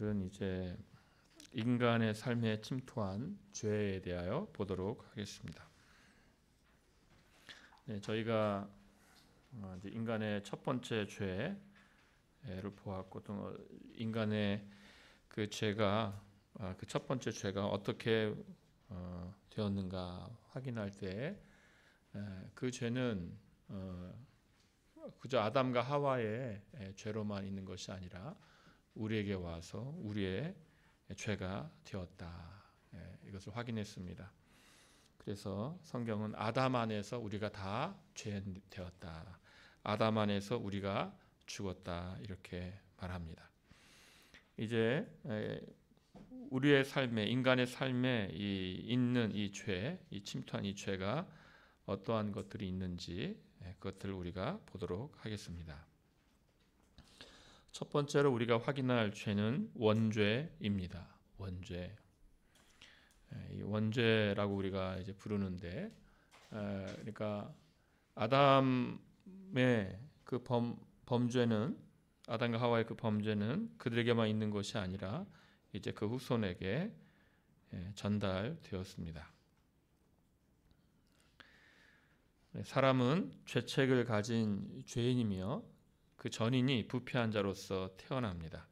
오늘은 이제 인간의 삶에 침투한 죄에 대하여 보도록 하겠습니다. 네, 저희가 이제 인간의 첫 번째 죄를 보았고, 또 인간의 그 죄가 그 첫 번째 죄가 어떻게 되었는가 확인할 때 그 죄는 그저 아담과 하와의 죄로만 있는 것이 아니라 우리에게 와서 우리의 죄가 되었다. 이것을 확인했습니다. 그래서 성경은 아담 안에서 우리가 다 죄 되었다. 아담 안에서 우리가 죽었다. 이렇게 말합니다. 이제 우리의 삶에, 인간의 삶에 있는 이 죄, 이 침투한 이 죄가 어떠한 것들이 있는지 그것들을 우리가 보도록 하겠습니다. 첫 번째로 우리가 확인할 죄는 원죄입니다. 원죄. 이 원죄라고 우리가 이제 부르는데, 그러니까 아담의 그 범죄는, 아담과 하와의 그 범죄는 그들에게만 있는 것이 아니라 이제 그 후손에게 전달되었습니다. 사람은 죄책을 가진 죄인이며 그 전인이 부패한 자로서 태어납니다.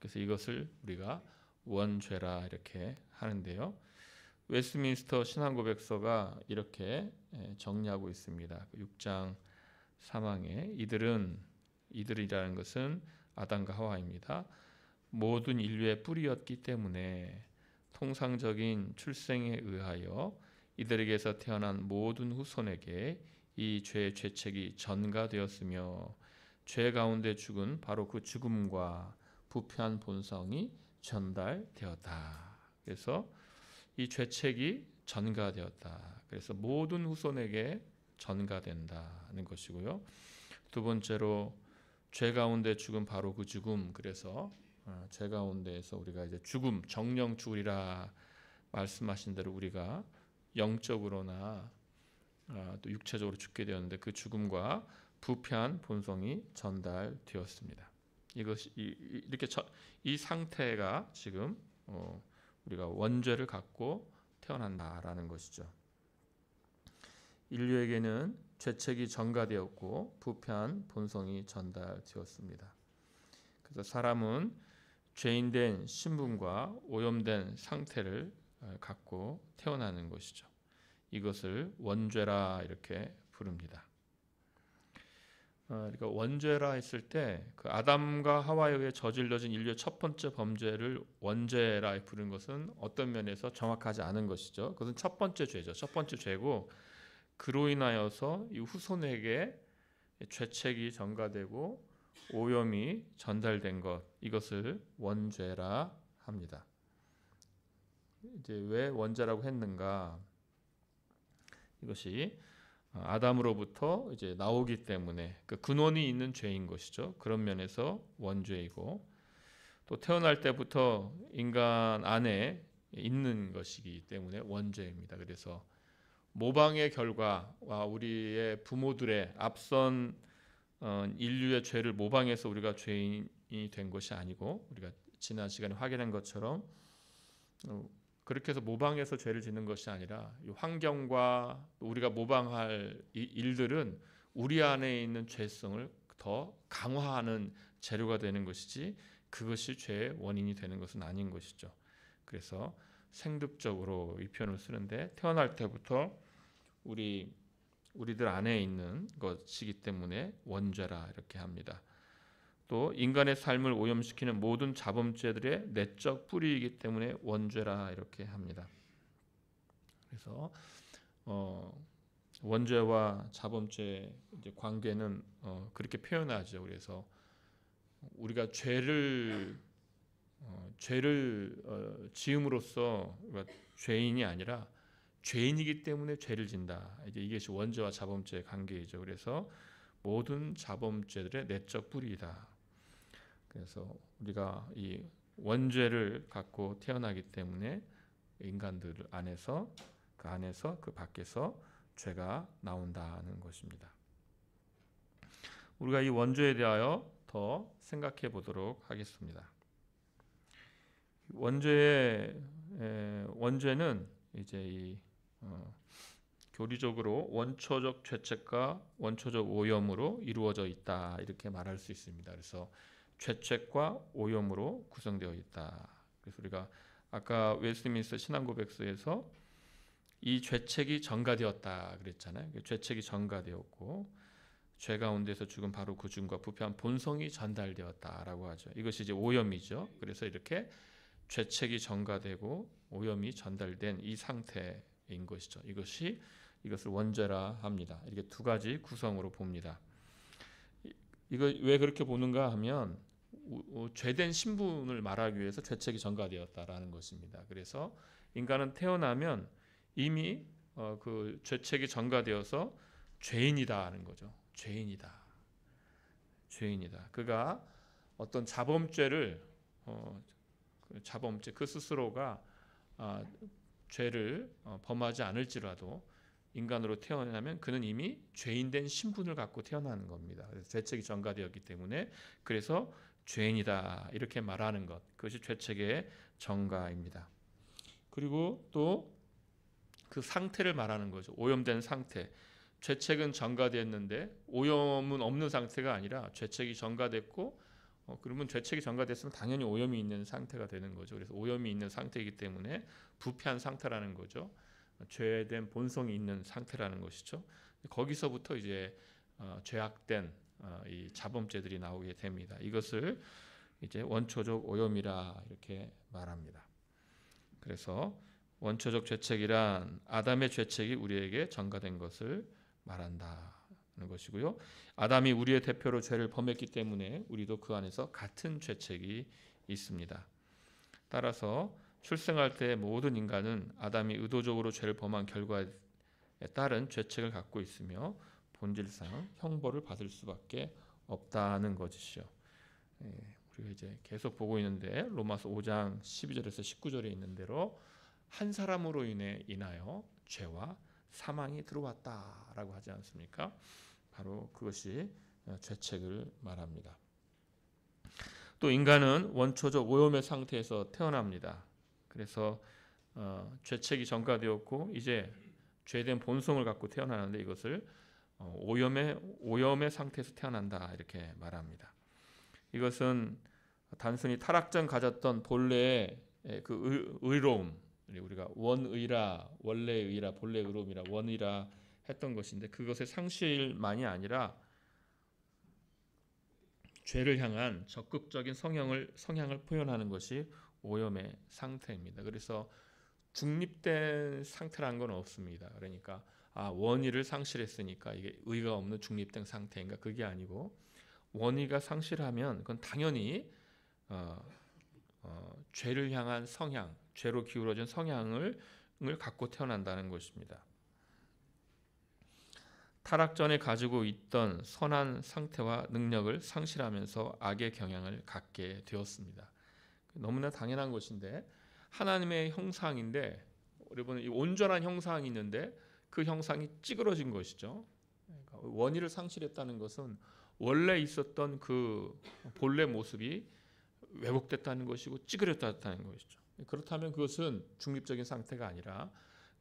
그래서 이것을 우리가 원죄라 이렇게 하는데요. 웨스트민스터 신앙고백서가 이렇게 정리하고 있습니다. 6장 3항에 이들이라는 것은 아담과 하와입니다. 모든 인류의 뿌리였기 때문에 통상적인 출생에 의하여 이들에게서 태어난 모든 후손에게 이 죄의 죄책이 전가되었으며 죄 가운데 죽은 바로 그 죽음과 부패한 본성이 전달되었다. 그래서 이 죄책이 전가되었다. 그래서 모든 후손에게 전가된다는 것이고요. 두 번째로 죄 가운데 죽은 바로 그 죽음. 그래서 죄 가운데에서 우리가 이제 죽음, 정령 죽으리라 말씀하신 대로 우리가 영적으로나 또 육체적으로 죽게 되었는데 그 죽음과 부패한 본성이 전달되었습니다. 이것이 이렇게 이 상태가 지금 우리가 원죄를 갖고 태어난다라는 것이죠. 인류에게는 죄책이 전가되었고 부패한 본성이 전달되었습니다. 그래서 사람은 죄인된 신분과 오염된 상태를 갖고 태어나는 것이죠. 이것을 원죄라 이렇게 부릅니다. 그러니까 원죄라 했을 때 그 아담과 하와에 의해 저질러진 인류의 첫 번째 범죄를 원죄라 부르는 것은 어떤 면에서 정확하지 않은 것이죠. 그것은 첫 번째 죄죠. 첫 번째 죄고 그로 인하여서 이 후손에게 죄책이 전가되고 오염이 전달된 것, 이것을 원죄라 합니다. 이제 왜 원죄라고 했는가? 이것이 아담으로부터 이제 나오기 때문에 그 근원이 있는 죄인 것이죠. 그런 면에서 원죄이고, 또 태어날 때부터 인간 안에 있는 것이기 때문에 원죄입니다. 그래서 모방의 결과와 우리의 부모들의 앞선 인류의 죄를 모방해서 우리가 죄인이 된 것이 아니고, 우리가 지난 시간에 확인한 것처럼 그렇게 해서 모방해서 죄를 짓는 것이 아니라 이 환경과 우리가 모방할 이 일들은 우리 안에 있는 죄성을 더 강화하는 재료가 되는 것이지 그것이 죄의 원인이 되는 것은 아닌 것이죠. 그래서 생득적으로 이 표현을 쓰는데, 태어날 때부터 우리들 안에 있는 것이기 때문에 원죄라 이렇게 합니다. 또 인간의 삶을 오염시키는 모든 자범죄들의 내적 뿌리이기 때문에 원죄라 이렇게 합니다. 그래서 원죄와 자범죄 이제 관계는 그렇게 표현하죠. 그래서 우리가 죄를 지음으로써 죄인이 아니라 죄인이기 때문에 죄를 진다. 이제 이것이 원죄와 자범죄의 관계이죠. 그래서 모든 자범죄들의 내적 뿌리이다. 그래서 우리가 이 원죄를 갖고 태어나기 때문에 인간들 안에서 그 밖에서 죄가 나온다는 것입니다. 우리가 이 원죄에 대하여 더 생각해 보도록 하겠습니다. 원죄는 이제 교리적으로 원초적 죄책과 원초적 오염으로 이루어져 있다 이렇게 말할 수 있습니다. 그래서 죄책과 오염으로 구성되어 있다. 그래서 우리가 아까 웨스트민스터 신앙고백서에서 이 죄책이 전가되었다 그랬잖아요. 죄책이 전가되었고 죄 가운데서 죽은 바로 그 중과 부패한 본성이 전달되었다라고 하죠. 이것이 이제 오염이죠. 그래서 이렇게 죄책이 전가되고 오염이 전달된 이 상태인 것이죠. 이것을 원죄라 합니다. 이렇게 두 가지 구성으로 봅니다. 이거 왜 그렇게 보는가 하면 죄된 신분을 말하기 위해서 죄책이 전가되었다라는 것입니다. 그래서 인간은 태어나면 이미 그 죄책이 전가되어서 죄인이다 하는 거죠. 죄인이다. 그가 어떤 자범죄를 그 스스로가 죄를 범하지 않을지라도 인간으로 태어나면 그는 이미 죄인된 신분을 갖고 태어나는 겁니다. 그래서 죄책이 전가되었기 때문에 그래서 죄인이다 이렇게 말하는 것, 그것이 죄책의 전가입니다. 그리고 또 그 상태를 말하는 거죠. 오염된 상태. 죄책은 전가됐는데 오염은 없는 상태가 아니라 죄책이 전가됐고 그러면 죄책이 전가됐으면 당연히 오염이 있는 상태가 되는 거죠. 그래서 오염이 있는 상태이기 때문에 부패한 상태라는 거죠. 죄된 본성이 있는 상태라는 것이죠. 거기서부터 이제 죄악된 이 자범죄들이 나오게 됩니다. 이것을 이제 원초적 오염이라 이렇게 말합니다. 그래서 원초적 죄책이란 아담의 죄책이 우리에게 전가된 것을 말한다는 것이고요. 아담이 우리의 대표로 죄를 범했기 때문에 우리도 그 안에서 같은 죄책이 있습니다. 따라서 출생할 때 모든 인간은 아담이 의도적으로 죄를 범한 결과에 따른 죄책을 갖고 있으며 본질상 형벌을 받을 수밖에 없다는 것이죠. 우리가 이제 계속 보고 있는데 로마서 5장 12절에서 19절에 있는 대로 한 사람으로 인하여 죄와 사망이 들어왔다라고 하지 않습니까? 바로 그것이 죄책을 말합니다. 또 인간은 원초적 오염의 상태에서 태어납니다. 그래서 죄책이 전가되었고 이제 죄된 본성을 갖고 태어나는데 이것을 오염의 상태에서 태어난다 이렇게 말합니다. 이것은 단순히 타락 전 가졌던 본래의 그 의로움, 우리가 원의라, 원래의 의라, 본래의 의로움이라 원의라 했던 것인데 그것의 상실만이 아니라 죄를 향한 적극적인 성향을 표현하는 것이 오염의 상태입니다. 그래서 중립된 상태라는 건 없습니다. 그러니까 원의를 상실했으니까 이게 의가 없는 중립된 상태인가? 그게 아니고 원의가 상실하면 그건 당연히 죄를 향한 성향, 죄로 기울어진 성향을 갖고 태어난다는 것입니다. 타락 전에 가지고 있던 선한 상태와 능력을 상실하면서 악의 경향을 갖게 되었습니다. 너무나 당연한 것인데 하나님의 형상인데 여러분 이 온전한 형상이 있는데 그 형상이 찌그러진 것이죠. 그러니까 원의를 상실했다는 것은 원래 있었던 그 본래 모습이 왜곡됐다는 것이고 찌그러졌다는 것이죠. 그렇다면 그것은 중립적인 상태가 아니라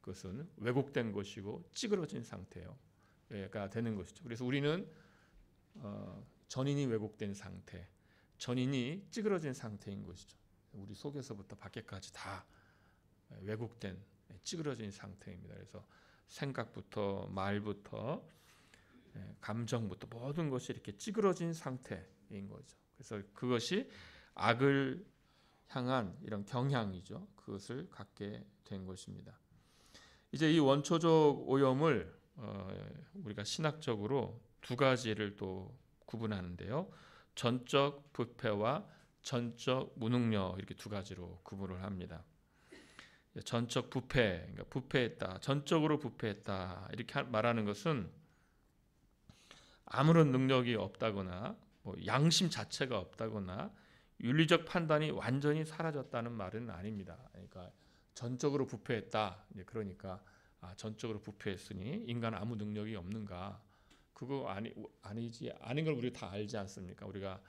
그것은 왜곡된 것이고 찌그러진 상태가 되는 것이죠. 그래서 우리는 전인이 왜곡된 상태, 전인이 찌그러진 상태인 것이죠. 우리 속에서부터 밖에까지 다 왜곡된 찌그러진 상태입니다. 그래서 생각부터 말부터 감정부터 모든 것이 이렇게 찌그러진 상태인 거죠. 그래서 그것이 악을 향한 이런 경향이죠. 그것을 갖게 된 것입니다. 이제 이 원초적 오염을 우리가 신학적으로 두 가지를 또 구분하는데요. 전적 부패와 전적 무능력 이렇게 두 가지로 구분을 합니다. 전적 부패, 그러니까 부패했다, 전적으로 부패했다 이렇게 말하는 것은 아무런 능력이 없다거나 양심 자체가 없다거나 윤리적 판단이 완전히 사라졌다는 말은 아닙니다. 그러니까 전적으로 부패했다. 그러니까 전적으로 부패했으니 인간 아무 능력이 없는가? 그거 아니지 아닌 걸 우리가 다 알지 않습니까? 우리가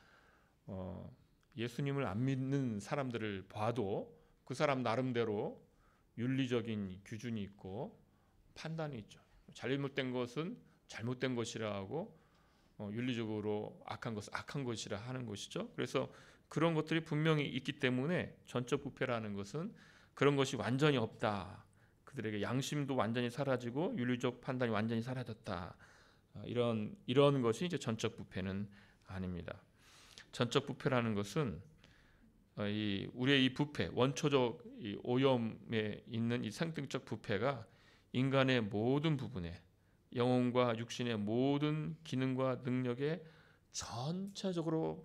예수님을 안 믿는 사람들을 봐도 그 사람 나름대로 윤리적인 기준이 있고 판단이 있죠. 잘못된 것은 잘못된 것이라 하고 윤리적으로 악한 것은 악한 것이라 하는 것이죠. 그래서 그런 것들이 분명히 있기 때문에 전적 부패라는 것은 그런 것이 완전히 없다. 그들에게 양심도 완전히 사라지고 윤리적 판단이 완전히 사라졌다. 이런 것이 이제 전적 부패는 아닙니다. 전적 부패라는 것은 우리의 이 부패, 원초적 이 오염에 있는 이 생명적 부패가 인간의 모든 부분에 영혼과 육신의 모든 기능과 능력에 전체적으로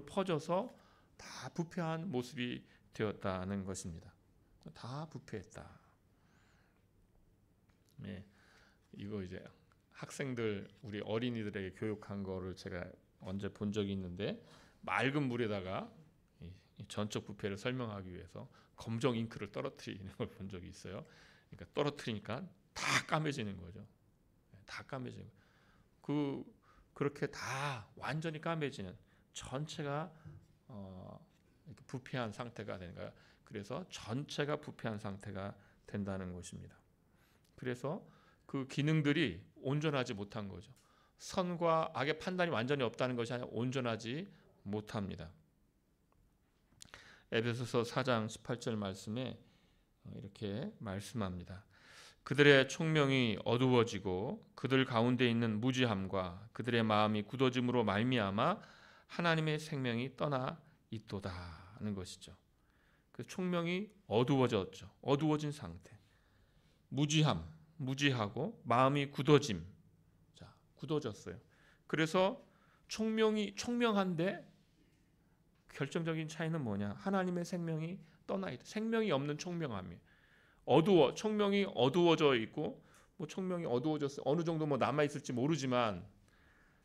퍼져서 다 부패한 모습이 되었다는 것입니다. 다 부패했다. 네, 이거 이제 학생들 우리 어린이들에게 교육한 거를 제가 언제 본 적이 있는데 맑은 물에다가 이 전적 부패를 설명하기 위해서 검정 잉크를 떨어뜨리는 걸 본 적이 있어요. 그러니까 떨어뜨리니까 다 까매지는 거죠. 다 까매지는 거. 그렇게 다 완전히 까매지는 전체가 부패한 상태가 되는 거예요. 그래서 전체가 부패한 상태가 된다는 것입니다. 그래서 그 기능들이 온전하지 못한 거죠. 선과 악의 판단이 완전히 없다는 것이 아니라 온전하지 못합니다. 에베소서 4장 18절 말씀에 이렇게 말씀합니다. 그들의 총명이 어두워지고 그들 가운데 있는 무지함과 그들의 마음이 굳어짐으로 말미암아 하나님의 생명이 떠나 있도다 하는 것이죠. 그 총명이 어두워졌죠. 어두워진 상태. 무지하고 마음이 굳어짐. 자, 굳어졌어요. 그래서 총명한데 결정적인 차이는 뭐냐? 하나님의 생명이 떠나 있다. 생명이 없는 총명함이에요. 총명이 어두워져 있고 총명이 어두워졌어요. 어느 정도 남아 있을지 모르지만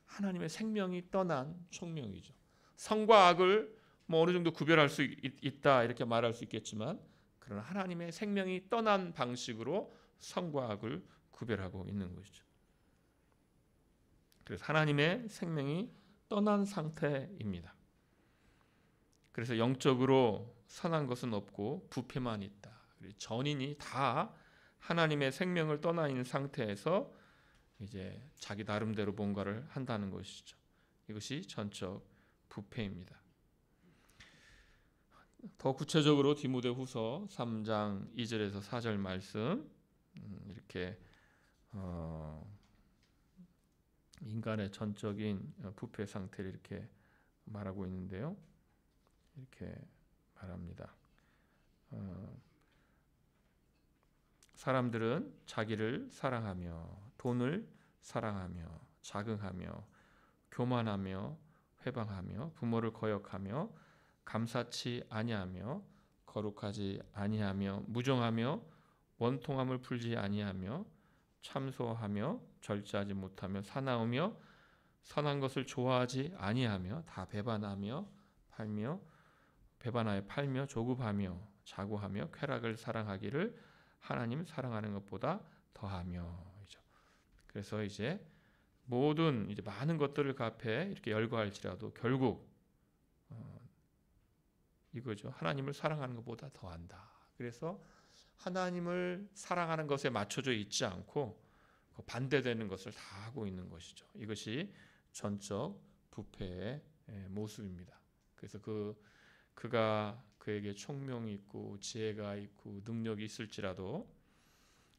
하나님의 생명이 떠난 총명이죠. 선과 악을 어느 정도 구별할 수 있다 이렇게 말할 수 있겠지만 그러나 하나님의 생명이 떠난 방식으로 선과 악을 구별하고 있는 것이죠. 그래서 하나님의 생명이 떠난 상태입니다. 그래서 영적으로 선한 것은 없고 부패만 있다. 전인이 다 하나님의 생명을 떠나 있는 상태에서 이제 자기 나름대로 뭔가를 한다는 것이죠. 이것이 전적 부패입니다. 더 구체적으로 디모데후서 3장 2절에서 4절 말씀 이렇게 인간의 전적인 부패 상태를 이렇게 말하고 있는데요. 이렇게 말합니다. 사람들은 자기를 사랑하며 돈을 사랑하며 자긍하며 교만하며 회방하며 부모를 거역하며 감사치 아니하며 거룩하지 아니하며 무정하며 원통함을 풀지 아니하며 참소하며 절제하지 못하며 사나우며 선한 것을 좋아하지 아니하며 다 배반하여 팔며 조급하며 자고하며 쾌락을 사랑하기를 하나님 사랑하는 것보다 더하며. 그래서 이제 모든 많은 것들을 앞에 이렇게 열거할지라도 결국 이거죠. 하나님을 사랑하는 것보다 더한다. 그래서 하나님을 사랑하는 것에 맞춰져 있지 않고 반대되는 것을 다 하고 있는 것이죠. 이것이 전적 부패의 모습입니다. 그래서 그가 그에게 총명이 있고 지혜가 있고 능력이 있을지라도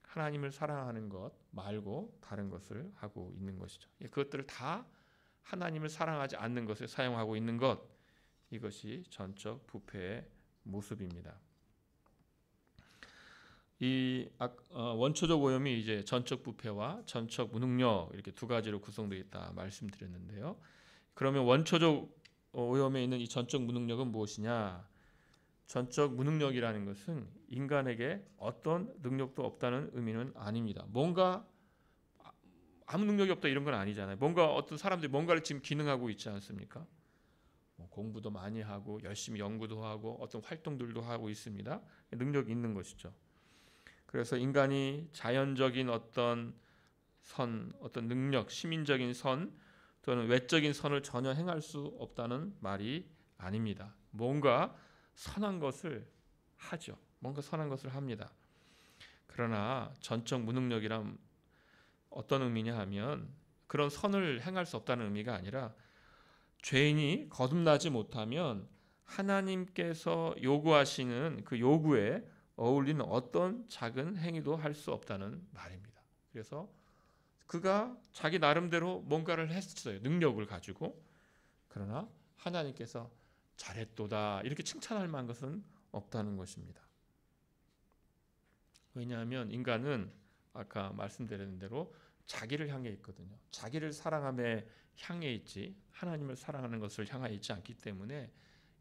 하나님을 사랑하는 것 말고 다른 것을 하고 있는 것이죠. 그것들을 다 하나님을 사랑하지 않는 것에 사용하고 있는 것, 이것이 전적 부패의 모습입니다. 이 원초적 오염이 이제 전적 부패와 전적 무능력 이렇게 두 가지로 구성되어 있다 말씀드렸는데요. 그러면 원초적 오염에 있는 이 전적 무능력은 무엇이냐? 전적 무능력이라는 것은 인간에게 어떤 능력도 없다는 의미는 아닙니다. 뭔가 아무 능력이 없다 이런 건 아니잖아요. 뭔가 어떤 사람들이 뭔가를 지금 기능하고 있지 않습니까? 공부도 많이 하고 열심히 연구도 하고 어떤 활동들도 하고 있습니다. 능력이 있는 것이죠. 그래서 인간이 자연적인 어떤 능력, 시민적인 선, 또는 외적인 선을 전혀 행할 수 없다는 말이 아닙니다. 뭔가 선한 것을 하죠. 뭔가 선한 것을 합니다. 그러나 전적 무능력이란 어떤 의미냐 하면 그런 선을 행할 수 없다는 의미가 아니라 죄인이 거듭나지 못하면 하나님께서 요구하시는 그 요구에 어울리는 어떤 작은 행위도 할 수 없다는 말입니다. 그래서 그가 자기 나름대로 뭔가를 했어요. 능력을 가지고. 그러나 하나님께서 잘했도다 이렇게 칭찬할 만한 것은 없다는 것입니다. 왜냐하면 인간은 아까 말씀드린 대로 자기를 향해 있거든요. 자기를 사랑함에 향해 있지 하나님을 사랑하는 것을 향하여 있지 않기 때문에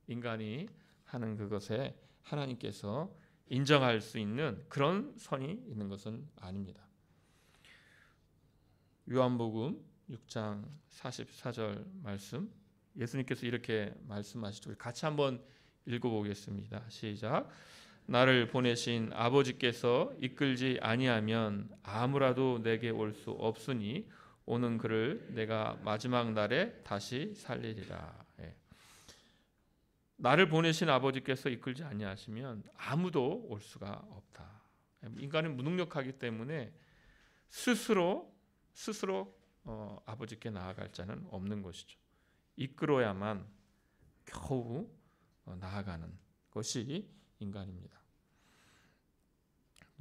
인간이 하는 그것에 하나님께서 인정할 수 있는 그런 선이 있는 것은 아닙니다. 요한복음 6장 44절 말씀 예수님께서 이렇게 말씀하시죠. 우리 같이 한번 읽어보겠습니다. 시작. 나를 보내신 아버지께서 이끌지 아니하면 아무라도 내게 올 수 없으니 오는 그를 내가 마지막 날에 다시 살리리라. 예. 나를 보내신 아버지께서 이끌지 아니하시면 아무도 올 수가 없다. 인간은 무능력하기 때문에 스스로 아버지께 나아갈 자는 없는 것이죠. 이끌어야만 겨우 나아가는 것이 인간입니다.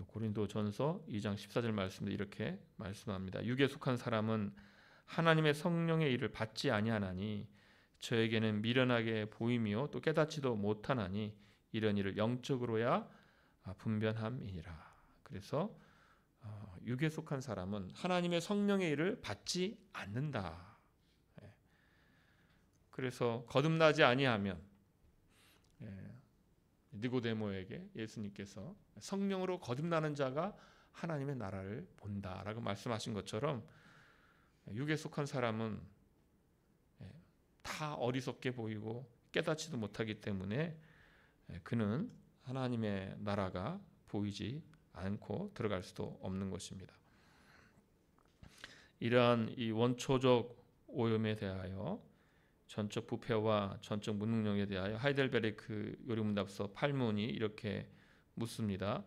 고린도전서 2장 14절 말씀도 이렇게 말씀합니다. 육에 속한 사람은 하나님의 성령의 일을 받지 아니하나니 저에게는 미련하게 보이며 또 깨닫지도 못하나니 이런 일을 영적으로야 분별함이니라. 그래서 육에 속한 사람은 하나님의 성령의 일을 받지 않는다. 그래서 거듭나지 아니하면 니고데모에게 예수님께서 성령으로 거듭나는 자가 하나님의 나라를 본다라고 말씀하신 것처럼 육에 속한 사람은 다 어리석게 보이고 깨닫지도 못하기 때문에 그는 하나님의 나라가 보이지 않고 들어갈 수도 없는 것입니다. 이러한 이 원초적 오염에 대하여 전적 부패와 전적 무능력에 대하여 하이델베르크 요리문답서 8문이 이렇게 묻습니다.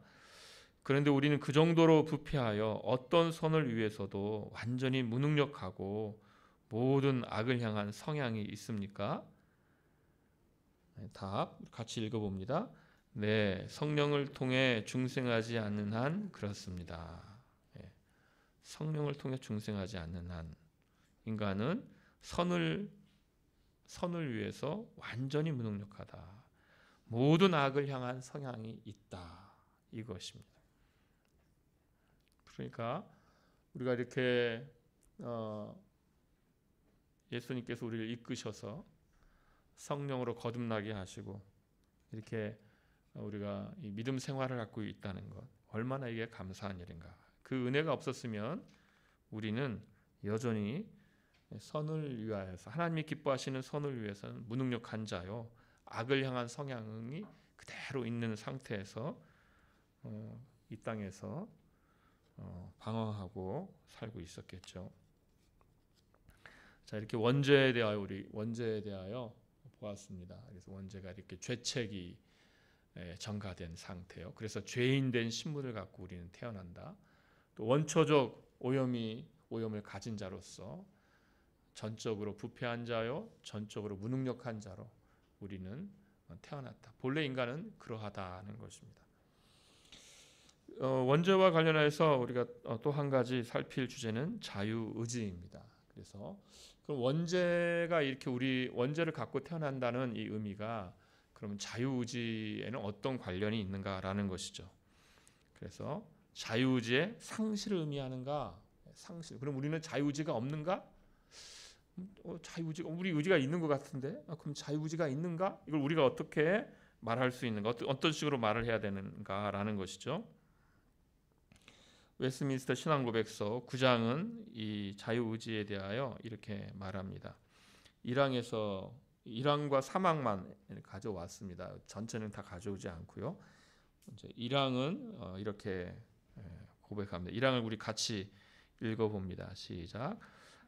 그런데 우리는 그 정도로 부패하여 어떤 선을 위해서도 완전히 무능력하고 모든 악을 향한 성향이 있습니까? 답 같이 읽어봅니다. 네, 성령을 통해 중생하지 않는 한 그렇습니다. 성령을 통해 중생하지 않는 한 인간은 선을 위해서 완전히 무능력하다. 모든 악을 향한 성향이 있다. 이것입니다. 그러니까 우리가 이렇게 예수님께서 우리를 이끄셔서 성령으로 거듭나게 하시고 이렇게 우리가 이 믿음 생활을 갖고 있다는 것 얼마나 이게 감사한 일인가. 그 은혜가 없었으면 우리는 여전히 선을 위하여서 하나님이 기뻐하시는 선을 위해서는 무능력한 자요 악을 향한 성향이 그대로 있는 상태에서 이 땅에서 방황하고 살고 있었겠죠. 자, 이렇게 원죄에 대하여 보았습니다. 그래서 원죄가 이렇게 죄책이 전가된 상태요. 그래서 죄인된 신분을 갖고 우리는 태어난다. 또 원초적 오염을 가진 자로서 전적으로 부패한 자요, 전적으로 무능력한 자로 우리는 태어났다. 본래 인간은 그러하다는 것입니다. 원죄와 관련해서 우리가 또 한 가지 살필 주제는 자유의지입니다. 그래서 그럼 원죄가 이렇게 우리 원죄를 갖고 태어난다는 이 의미가 그러면 자유의지에는 어떤 관련이 있는가라는 것이죠. 그래서 자유의지의 상실을 의미하는가? 상실. 그럼 우리는 자유의지가 없는가? 우리 의지가 있는 것 같은데 그럼 자유의지가 있는가? 이걸 우리가 어떻게 말할 수 있는가? 어떤 식으로 말을 해야 되는가라는 것이죠. 웨스트민스터 신앙고백서 9장은 이 자유의지에 대하여 이렇게 말합니다. 1항과 3항만 가져왔습니다. 전체는 다 가져오지 않고요. 이제 1항은 이렇게 고백합니다. 1항을 우리 같이 읽어봅니다. 시작.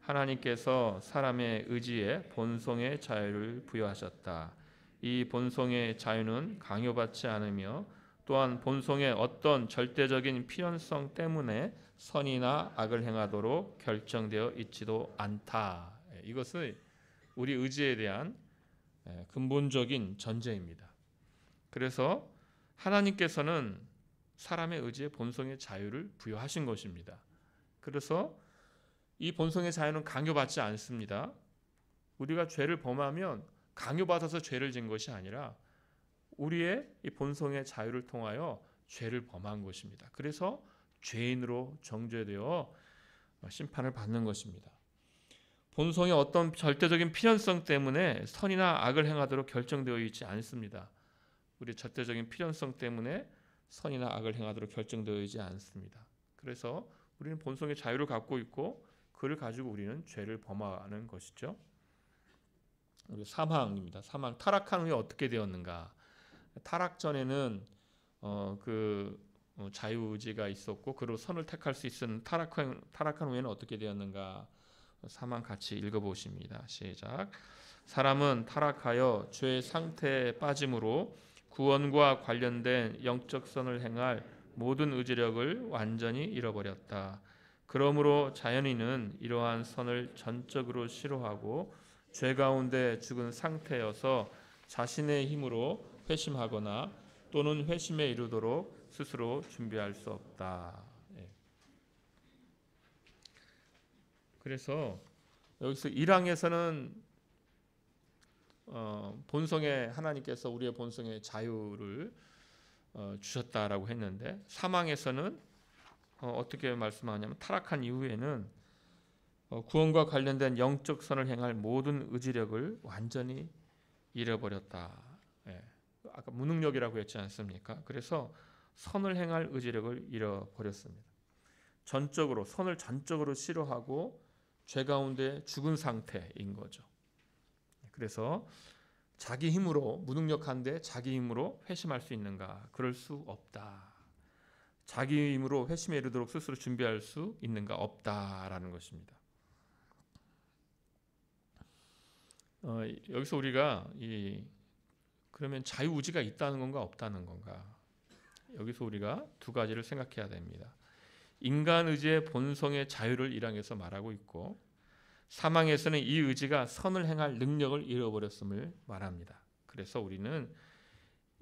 하나님께서 사람의 의지에 본성의 자유를 부여하셨다. 이 본성의 자유는 강요받지 않으며 또한 본성의 어떤 절대적인 필연성 때문에 선이나 악을 행하도록 결정되어 있지도 않다. 이것은 우리 의지에 대한 근본적인 전제입니다. 그래서 하나님께서는 사람의 의지에 본성의 자유를 부여하신 것입니다. 그래서 이 본성의 자유는 강요받지 않습니다. 우리가 죄를 범하면 강요받아서 죄를 진 것이 아니라 우리의 이 본성의 자유를 통하여 죄를 범한 것입니다. 그래서 죄인으로 정죄되어 심판을 받는 것입니다. 본성의 어떤 절대적인 필연성 때문에 선이나 악을 행하도록 결정되어 있지 않습니다. 우리 절대적인 필연성 때문에 선이나 악을 행하도록 결정되어 있지 않습니다. 그래서 우리는 본성의 자유를 갖고 있고 그를 가지고 우리는 죄를 범하는 것이죠. 우리 사망입니다. 사망, 타락한 후에 어떻게 되었는가? 타락 전에는 자유의지가 있었고 그로 선을 택할 수 있었는 타락한 후에는 어떻게 되었는가? 사망 같이 읽어보십니다. 시작. 사람은 타락하여 죄의 상태에 빠짐으로 구원과 관련된 영적 선을 행할 모든 의지력을 완전히 잃어버렸다. 그러므로 자연인은 이러한 선을 전적으로 싫어하고 죄 가운데 죽은 상태여서 자신의 힘으로 회심하거나 또는 회심에 이르도록 스스로 준비할 수 없다. 그래서 여기서 1항에서는 본성의 하나님께서 우리의 본성의 자유를 주셨다라고 했는데 3항에서는 어떻게 말씀하냐면 타락한 이후에는 구원과 관련된 영적 선을 행할 모든 의지력을 완전히 잃어버렸다. 아까 무능력이라고 했지 않습니까? 그래서 선을 행할 의지력을 잃어버렸습니다. 전적으로 선을 전적으로 싫어하고 죄 가운데 죽은 상태인 거죠. 그래서 자기 힘으로 무능력한데 자기 힘으로 회심할 수 있는가? 그럴 수 없다. 자기 힘으로 회심에 이르도록 스스로 준비할 수 있는가? 없다라는 것입니다. 여기서 우리가 그러면 자유의지가 있다는 건가 없다는 건가? 여기서 우리가 두 가지를 생각해야 됩니다. 인간 의지의 본성의 자유를 1항에서 말하고 있고 3항에서는 이 의지가 선을 행할 능력을 잃어버렸음을 말합니다. 그래서 우리는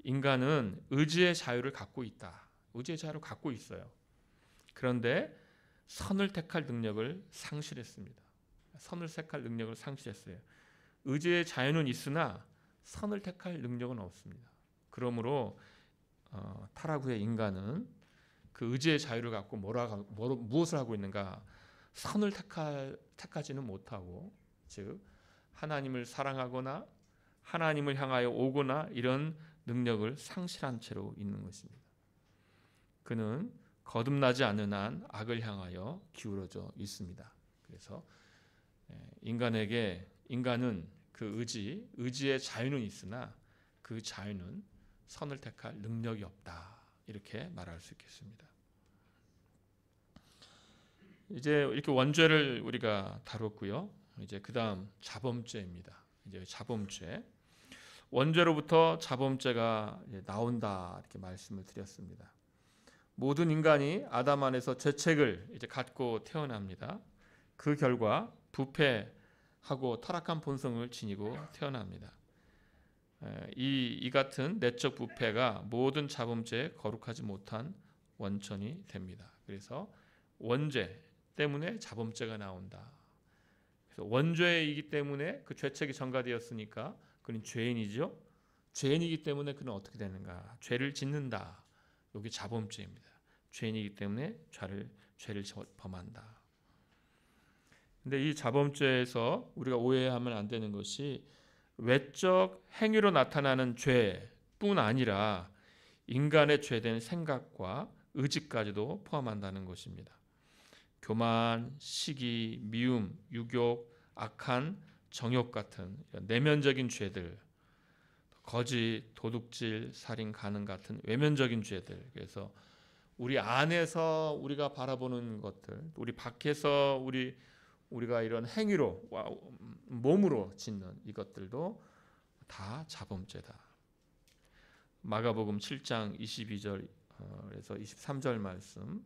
인간은 의지의 자유를 갖고 있다. 의지의 자유를 갖고 있어요. 그런데 선을 택할 능력을 상실했습니다. 선을 택할 능력을 상실했어요. 의지의 자유는 있으나 선을 택할 능력은 없습니다. 그러므로 타락 후의 인간은 그 의지의 자유를 갖고 무엇을 하고 있는가? 선을 택하지는 못하고, 즉 하나님을 사랑하거나 하나님을 향하여 오거나 이런 능력을 상실한 채로 있는 것입니다. 그는 거듭나지 않는 한 악을 향하여 기울어져 있습니다. 그래서 인간은 그 의지의 자유는 있으나 그 자유는 선을 택할 능력이 없다. 이렇게 말할 수 있겠습니다. 이제 이렇게 원죄를 우리가 다뤘고요. 이제 그다음 자범죄입니다. 이제 자범죄. 원죄로부터 자범죄가 나온다 이렇게 말씀을 드렸습니다. 모든 인간이 아담 안에서 죄책을 이제 갖고 태어납니다. 그 결과 부패하고 타락한 본성을 지니고 태어납니다. 이 같은 내적 부패가 모든 자범죄에 거룩하지 못한 원천이 됩니다. 그래서 원죄 때문에 자범죄가 나온다. 그래서 원죄이기 때문에 그 죄책이 전가되었으니까 그는 죄인이죠. 죄인이기 때문에 그는 어떻게 되는가? 죄를 짓는다. 여기 자범죄입니다. 죄인이기 때문에 죄를 범한다. 근데 이 자범죄에서 우리가 오해하면 안 되는 것이 외적 행위로 나타나는 죄뿐 아니라 인간의 죄된 생각과 의지까지도 포함한다는 것입니다. 교만, 시기, 미움, 유욕, 악한 정욕 같은 내면적인 죄들, 거짓, 도둑질, 살인, 간음 같은 외면적인 죄들. 그래서 우리 안에서 우리가 바라보는 것들, 우리 밖에서 우리가 이런 행위로 몸으로 짓는 이것들도 다 자범죄다. 마가복음 7장 22절에서 23절 말씀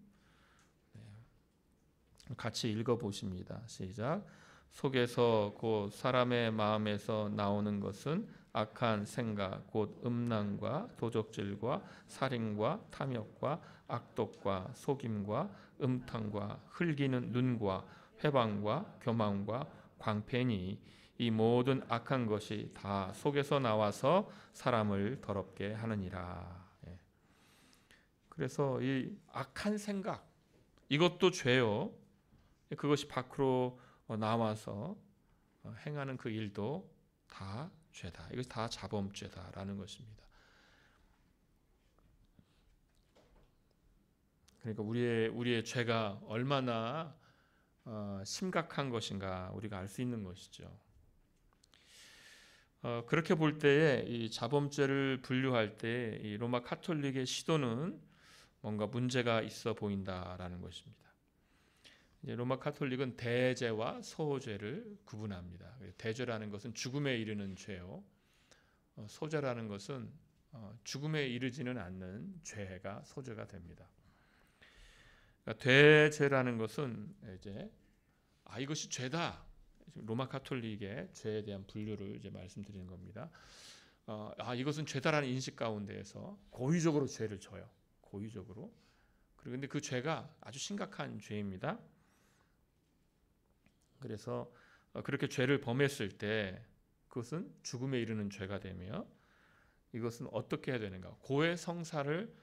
같이 읽어보십니다. 시작. 속에서 곧 사람의 마음에서 나오는 것은 악한 생각 곧 음란과 도적질과 살인과 탐욕과 악독과 속임과 음탕과 흘기는 눈과 회방과 교만과 광패니 이 모든 악한 것이 다 속에서 나와서 사람을 더럽게 하느니라. 그래서 이 악한 생각 이것도 죄요. 그것이 밖으로 나와서 행하는 그 일도 다 죄다. 이것이 다 자범죄다라는 것입니다. 그러니까 우리의 죄가 얼마나 심각한 것인가 우리가 알 수 있는 것이죠. 그렇게 볼 때에 이 자범죄를 분류할 때 이 로마 카톨릭의 시도는 뭔가 문제가 있어 보인다라는 것입니다. 이제 로마 카톨릭은 대죄와 소죄를 구분합니다. 대죄라는 것은 죽음에 이르는 죄요. 소죄라는 것은 죽음에 이르지는 않는 죄가 소죄가 됩니다. 그러니까 대죄라는 것은 이제 이것이 죄다. 로마 카톨릭의 죄에 대한 분류를 이제 말씀드리는 겁니다. 이것은 죄다라는 인식 가운데에서 고의적으로 죄를 져요. 고의적으로. 그런데 그 죄가 아주 심각한 죄입니다. 그래서 그렇게 죄를 범했을 때 그것은 죽음에 이르는 죄가 되며 이것은 어떻게 해야 되는가? 고해 성사를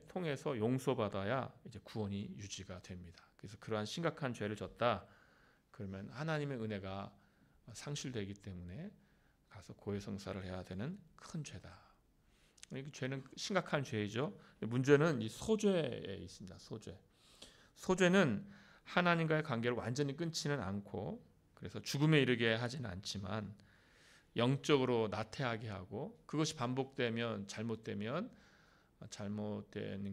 통해서 용서받아야 이제 구원이 유지가 됩니다. 그래서 그러한 심각한 죄를 졌다. 그러면 하나님의 은혜가 상실되기 때문에 가서 고해 성사를 해야 되는 큰 죄다. 이 죄는 심각한 죄이죠. 문제는 이 소죄에 있습니다. 소죄는 하나님과의 관계를 완전히 끊지는 않고 그래서 죽음에 이르게 하지는 않지만 영적으로 나태하게 하고 그것이 반복되면 잘못되는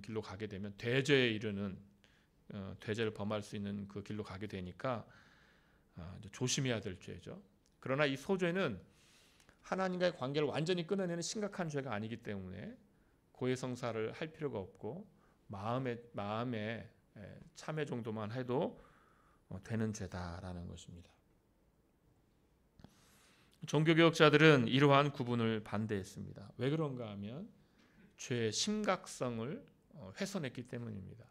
길로 가게 되면 대죄에 이르는 대죄를 범할 수 있는 그 길로 가게 되니까 조심해야 될 죄죠. 그러나 이 소죄는 하나님과의 관계를 완전히 끊어내는 심각한 죄가 아니기 때문에 고해성사를 할 필요가 없고 마음의 참회 정도만 해도 되는 죄다라는 것입니다. 종교개혁자들은 이러한 구분을 반대했습니다. 왜 그런가 하면 죄의 심각성을 훼손했기 때문입니다.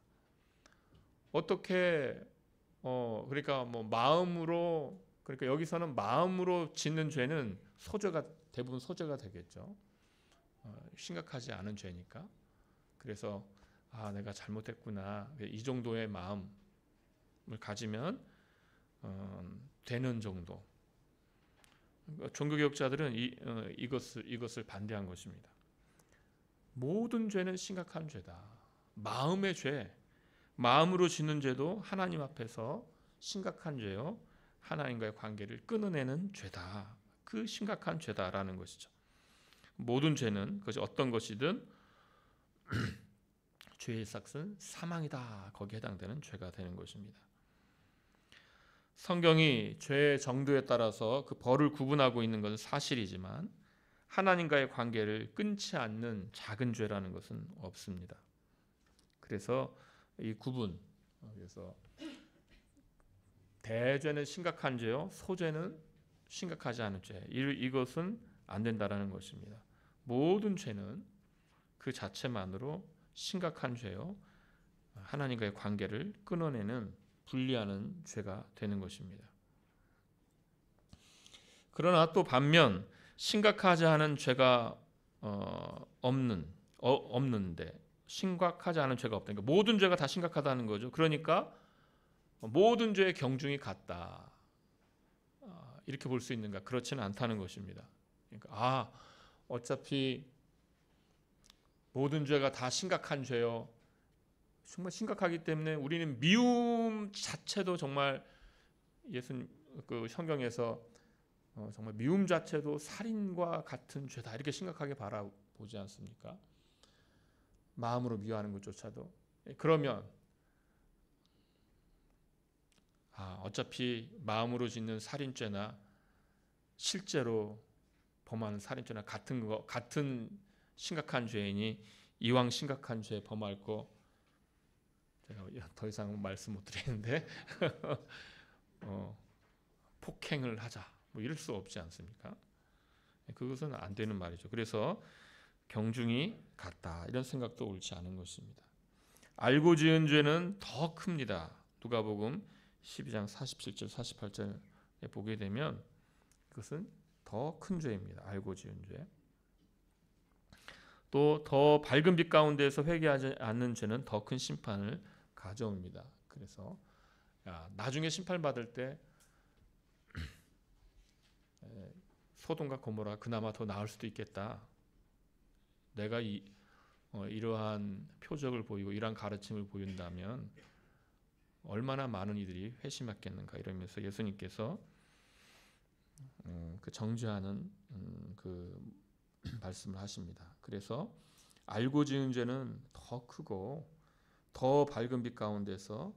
어떻게 그러니까 마음으로 그러니까 여기서는 마음으로 짓는 죄는 대부분 소죄가 되겠죠. 심각하지 않은 죄니까. 그래서 내가 잘못했구나. 이 정도의 마음을 가지면 되는 정도. 종교개혁자들은 이것을 반대한 것입니다. 모든 죄는 심각한 죄다. 마음의 죄, 마음으로 짓는 죄도 하나님 앞에서 심각한 죄요. 하나님과의 관계를 끊어내는 죄다. 그 심각한 죄다라는 것이죠. 모든 죄는 그것이 어떤 것이든 죄의 삭은 사망이다. 거기에 해당되는 죄가 되는 것입니다. 성경이 죄의 정도에 따라서 그 벌을 구분하고 있는 것은 사실이지만 하나님과의 관계를 끊지 않는 작은 죄라는 것은 없습니다. 그래서 이 구분, 그래서 대죄는 심각한 죄요, 소죄는 심각하지 않은 죄. 이것은 안 된다라는 것입니다. 모든 죄는 그 자체만으로 심각한 죄요, 하나님과의 관계를 끊어내는 분리하는 죄가 되는 것입니다. 그러나 또 반면 심각하지 않은 죄가 없는데 심각하지 않은 죄가 없다. 그러니까 모든 죄가 다 심각하다는 거죠. 그러니까 모든 죄의 경중이 같다. 이렇게 볼 수 있는가? 그렇지는 않다는 것입니다. 그러니까 어차피 모든 죄가 다 심각한 죄요. 정말 심각하기 때문에 우리는 미움 자체도 정말 예수님 그 성경에서 정말 미움 자체도 살인과 같은 죄다 이렇게 심각하게 바라보지 않습니까? 마음으로 미워하는 것조차도. 그러면 어차피 마음으로 짓는 살인죄나 실제로 범하는 살인죄나 같은 심각한 죄이니 이왕 심각한 죄 범할 거 제가 더 이상 말씀 못 드리는데 폭행을 하자 뭐 이럴 수 없지 않습니까? 그것은 안 되는 말이죠. 그래서 경중이 같다 이런 생각도 옳지 않은 것입니다. 알고 지은 죄는 더 큽니다. 누가복음 12장 47절 48절에 보게 되면 그것은 더 큰 죄입니다. 알고 지은 죄. 또 더 밝은 빛 가운데서 회개하지 않는 죄는 더 큰 심판을 가져옵니다. 그래서 나중에 심판받을 때 소돔과 고모라 그나마 더 나을 수도 있겠다. 내가 이러한 표적을 보이고 이러한 가르침을 보인다면 얼마나 많은 이들이 회심했겠는가 이러면서 예수님께서 그 정죄하는 그 말씀을 하십니다. 그래서 알고 지은 죄는 더 크고 더 밝은 빛 가운데서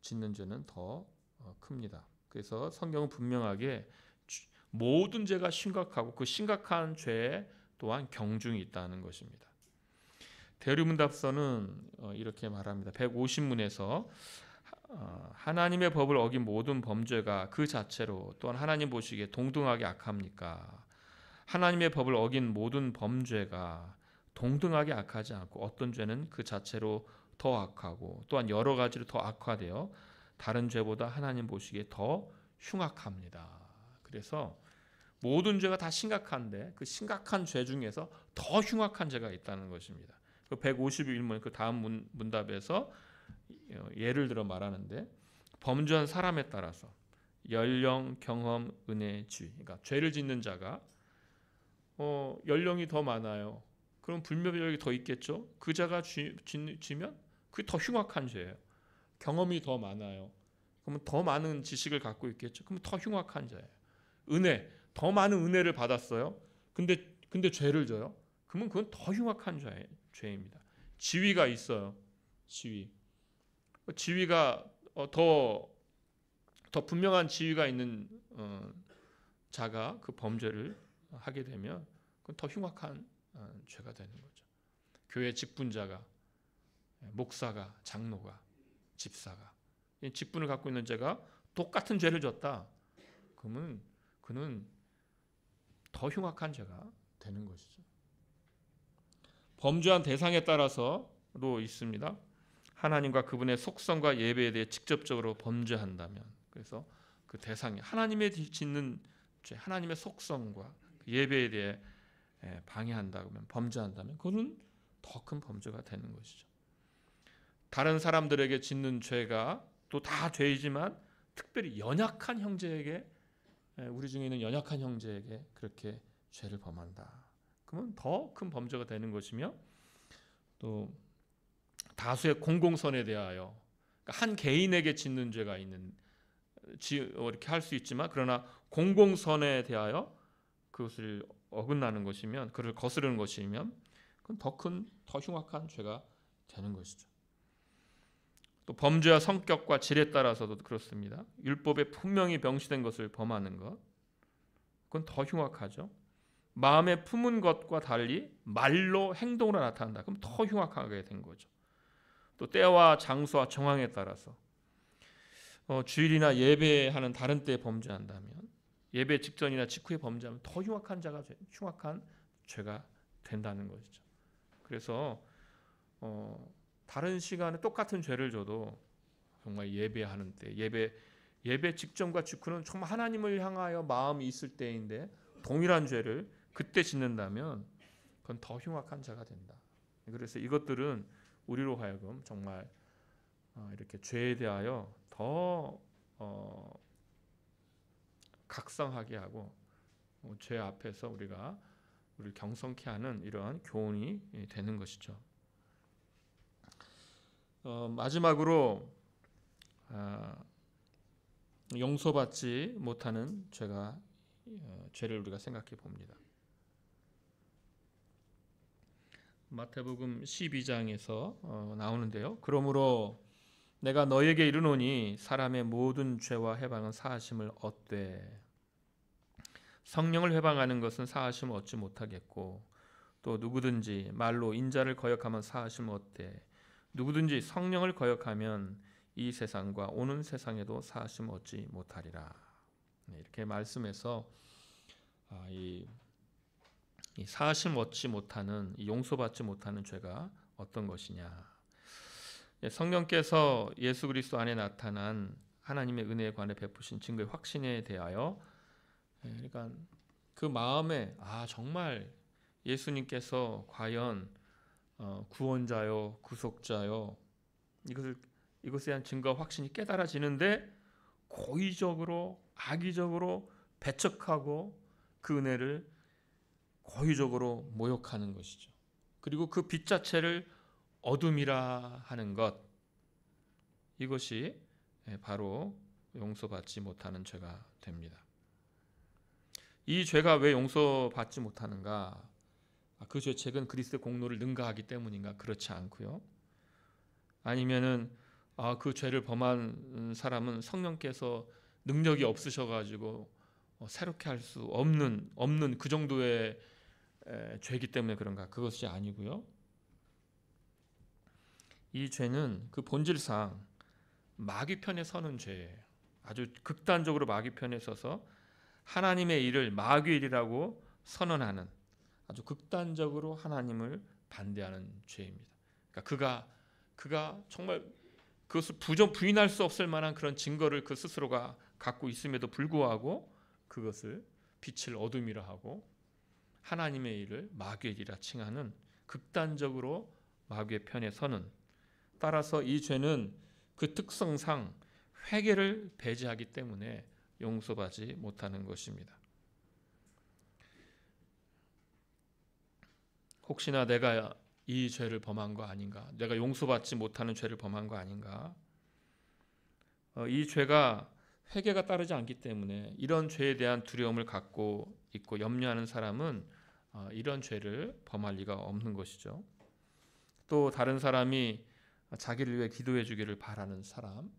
짓는 죄는 더 큽니다. 그래서 성경은 분명하게 모든 죄가 심각하고 그 심각한 죄에 또한 경중이 있다는 것입니다. 대리문답서는 이렇게 말합니다. 150문에서 하나님의 법을 어긴 모든 범죄가 그 자체로 또한 하나님 보시기에 동등하게 악합니까? 하나님의 법을 어긴 모든 범죄가 동등하게 악하지 않고 어떤 죄는 그 자체로 더 악하고 또한 여러 가지로 더 악화되어 다른 죄보다 하나님 보시기에 더 흉악합니다. 그래서 모든 죄가 다 심각한데 그 심각한 죄 중에서 더 흉악한 죄가 있다는 것입니다. 그 151문 그 다음 문답에서 예를 들어 말하는데 범죄한 사람에 따라서 연령, 경험, 은혜, 지위. 그러니까 죄를 짓는 자가 연령이 더 많아요. 그럼 불멸력이 더 있겠죠. 그 자가 지면 그게 더 흉악한 죄예요. 경험이 더 많아요. 그러면 더 많은 지식을 갖고 있겠죠. 그럼 더 흉악한 자예요. 은혜, 더 많은 은혜를 받았어요. 근데 죄를 져요. 그러면 그건 더 흉악한 죄입니다. 지위가 있어요. 지위가 더 분명한 지위가 있는 자가 그 범죄를 하게 되면 그건 더 흉악한 죄가 되는 거죠. 교회 직분자가, 목사가, 장로가, 집사가 직분을 갖고 있는 자가 똑같은 죄를 졌다. 그러면 그는 더 흉악한 죄가 되는 것이죠. 범죄한 대상에 따라서도 있습니다. 하나님과 그분의 속성과 예배에 대해 직접적으로 범죄한다면, 그래서 그 대상이 하나님의 짓는 죄, 하나님의 속성과 예배에 대해 방해한다면, 범죄한다면 그것은 더 큰 범죄가 되는 것이죠. 다른 사람들에게 짓는 죄가 또 다 죄이지만 특별히 연약한 형제에게, 우리 중에 있는 연약한 형제에게 그렇게 죄를 범한다. 그러면 더 큰 범죄가 되는 것이며, 또 다수의 공공선에 대하여, 그러니까 한 개인에게 짓는 죄가 이렇게 할 수 있지만, 그러나 공공선에 대하여 그것을 어긋나는 것이면, 그를 거스르는 것이면 그건 더 흉악한 죄가 되는 것이죠. 또 범죄와 성격과 질에 따라서도 그렇습니다. 율법에 분명히 명시된 것을 범하는 것, 그건 더 흉악하죠. 마음에 품은 것과 달리 말로 행동으로 나타난다. 그럼 더 흉악하게 된 거죠. 또 때와 장소와 정황에 따라서 주일이나 예배하는 다른 때에 범죄한다면, 예배 직전이나 직후에 범죄하면 더 흉악한 죄가 된다는 것이죠. 그래서 다른 시간에 똑같은 죄를 져도 정말 예배하는 때, 예배 직전과 직후는 정말 하나님을 향하여 마음이 있을 때인데 동일한 죄를 그때 짓는다면 그건 더 흉악한 죄가 된다. 그래서 이것들은 우리로 하여금 정말 이렇게 죄에 대하여 더 각성하게 하고 죄 앞에서 우리를 경성케 하는 이러한 교훈이 되는 것이죠. 마지막으로 용서받지 못하는 죄를 우리가 생각해 봅니다. 마태복음 12장에서 나오는데요. 그러므로 내가 너에게 이르노니 사람의 모든 죄와 해방은 사하심을 얻되 성령을 회방하는 것은 사하심을 얻지 못하겠고 또 누구든지 말로 인자를 거역하면 사하심을 얻되 누구든지 성령을 거역하면 이 세상과 오는 세상에도 사하심을 얻지 못하리라. 이렇게 말씀해서 이 사하심 얻지 못하는, 이 용서받지 못하는 죄가 어떤 것이냐. 성령께서 예수 그리스도 안에 나타난 하나님의 은혜에 관해 베푸신 증거의 확신에 대하여, 그러니까 그 마음에 정말 예수님께서 과연 구원자요 구속자요 이것에 대한 증거와 확신이 깨달아지는데 고의적으로 악의적으로 배척하고 그 은혜를 고의적으로 모욕하는 것이죠. 그리고 그 빛 자체를 어둠이라 하는 것, 이것이 바로 용서받지 못하는 죄가 됩니다. 이 죄가 왜 용서받지 못하는가? 그 죄책은 그리스도의 공로를 능가하기 때문인가? 그렇지 않고요. 아니면은 그 죄를 범한 사람은 성령께서 능력이 없으셔가지고 새롭게 할 수 없는 그 정도의 죄이기 때문에 그런가? 그것이 아니고요. 이 죄는 그 본질상 마귀 편에 서는 죄예요. 아주 극단적으로 마귀 편에 서서 하나님의 일을 마귀의 일이라고 선언하는, 아주 극단적으로 하나님을 반대하는 죄입니다. 그러니까 그가 정말 그것을 부인할 수 없을 만한 그런 증거를 그 스스로가 갖고 있음에도 불구하고 그것을 빛을 어둠이라 하고 하나님의 일을 마귀의 일이라 칭하는, 극단적으로 마귀의 편에 서는, 따라서 이 죄는 그 특성상 회개를 배제하기 때문에 용서받지 못하는 것입니다. 혹시나 내가 이 죄를 범한 거 아닌가? 내가 용서받지 못하는 죄를 범한 거 아닌가? 이 죄가 회개가 따르지 않기 때문에 이런 죄에 대한 두려움을 갖고 있고 염려하는 사람은 이런 죄를 범할 리가 없는 것이죠. 또 다른 사람이 자기를 위해 기도해 주기를 바라는 사람,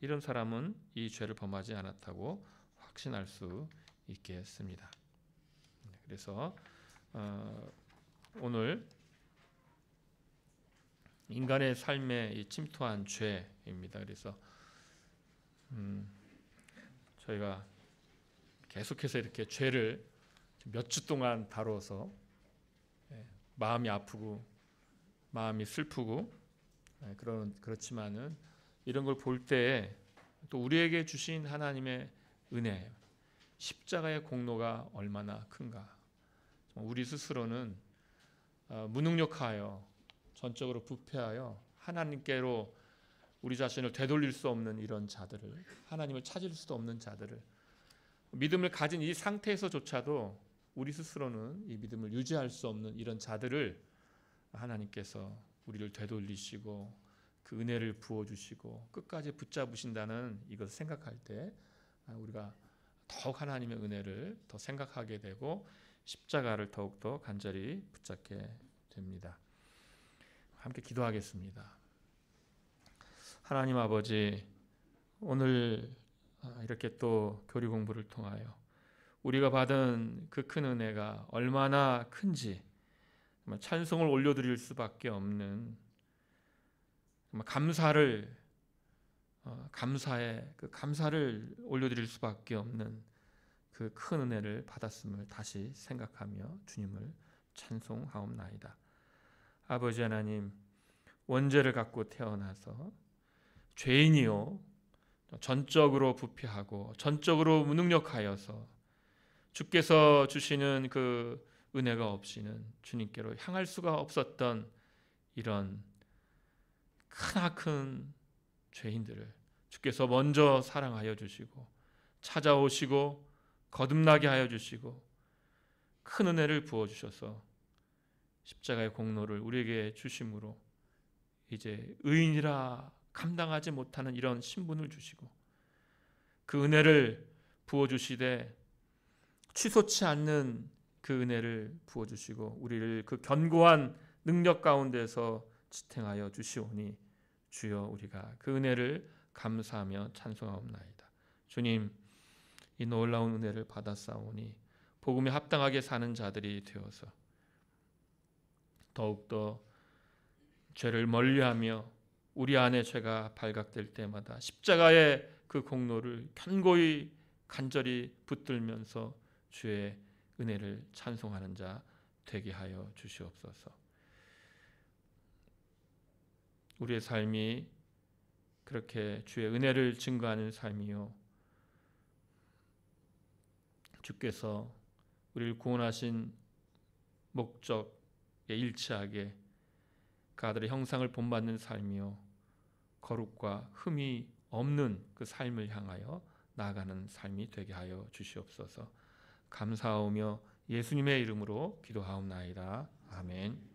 이런 사람은 이 죄를 범하지 않았다고 확신할 수 있겠습니다. 그래서 오늘 인간의 삶에 침투한 죄입니다. 그래서 저희가 계속해서 이렇게 죄를 몇 주 동안 다뤄서 마음이 아프고 마음이 슬프고 그렇지만은 이런 걸 볼 때에 또 우리에게 주신 하나님의 은혜, 십자가의 공로가 얼마나 큰가. 우리 스스로는 무능력하여 전적으로 부패하여 하나님께로 우리 자신을 되돌릴 수 없는 이런 자들을, 하나님을 찾을 수도 없는 자들을, 믿음을 가진 이 상태에서조차도 우리 스스로는 이 믿음을 유지할 수 없는 이런 자들을 하나님께서 우리를 되돌리시고 그 은혜를 부어주시고 끝까지 붙잡으신다는 이것을 생각할 때 우리가 더욱 하나님의 은혜를 더 생각하게 되고 십자가를 더욱더 간절히 붙잡게 됩니다. 함께 기도하겠습니다. 하나님 아버지, 오늘 이렇게 또 교리 공부를 통하여 우리가 받은 그 큰 은혜가 얼마나 큰지 찬송을 올려드릴 수밖에 없는, 감사를 올려드릴 수밖에 없는 그 큰 은혜를 받았음을 다시 생각하며 주님을 찬송하옵나이다. 아버지 하나님, 원죄를 갖고 태어나서 죄인이요 전적으로 부패하고 전적으로 무능력하여서 주께서 주시는 그 은혜가 없이는 주님께로 향할 수가 없었던 이런 크나큰 죄인들을 주께서 먼저 사랑하여 주시고 찾아오시고 거듭나게 하여 주시고 큰 은혜를 부어주셔서 십자가의 공로를 우리에게 주심으로 이제 의인이라 감당하지 못하는 이런 신분을 주시고 그 은혜를 부어주시되 취소치 않는 그 은혜를 부어주시고 우리를 그 견고한 능력 가운데서 지탱하여 주시오니 주여 우리가 그 은혜를 감사하며 찬송하옵나이다. 주님, 이 놀라운 은혜를 받았사오니 복음에 합당하게 사는 자들이 되어서 더욱더 죄를 멀리하며 우리 안에 죄가 발각될 때마다 십자가의 그 공로를 견고히 간절히 붙들면서 주의 은혜를 찬송하는 자 되게 하여 주시옵소서. 우리의 삶이 그렇게 주의 은혜를 증거하는 삶이요, 주께서 우리를 구원하신 목적에 일치하게 그 아들의 형상을 본받는 삶이요, 거룩과 흠이 없는 그 삶을 향하여 나아가는 삶이 되게 하여 주시옵소서. 감사하오며 예수님의 이름으로 기도하옵나이다. 아멘.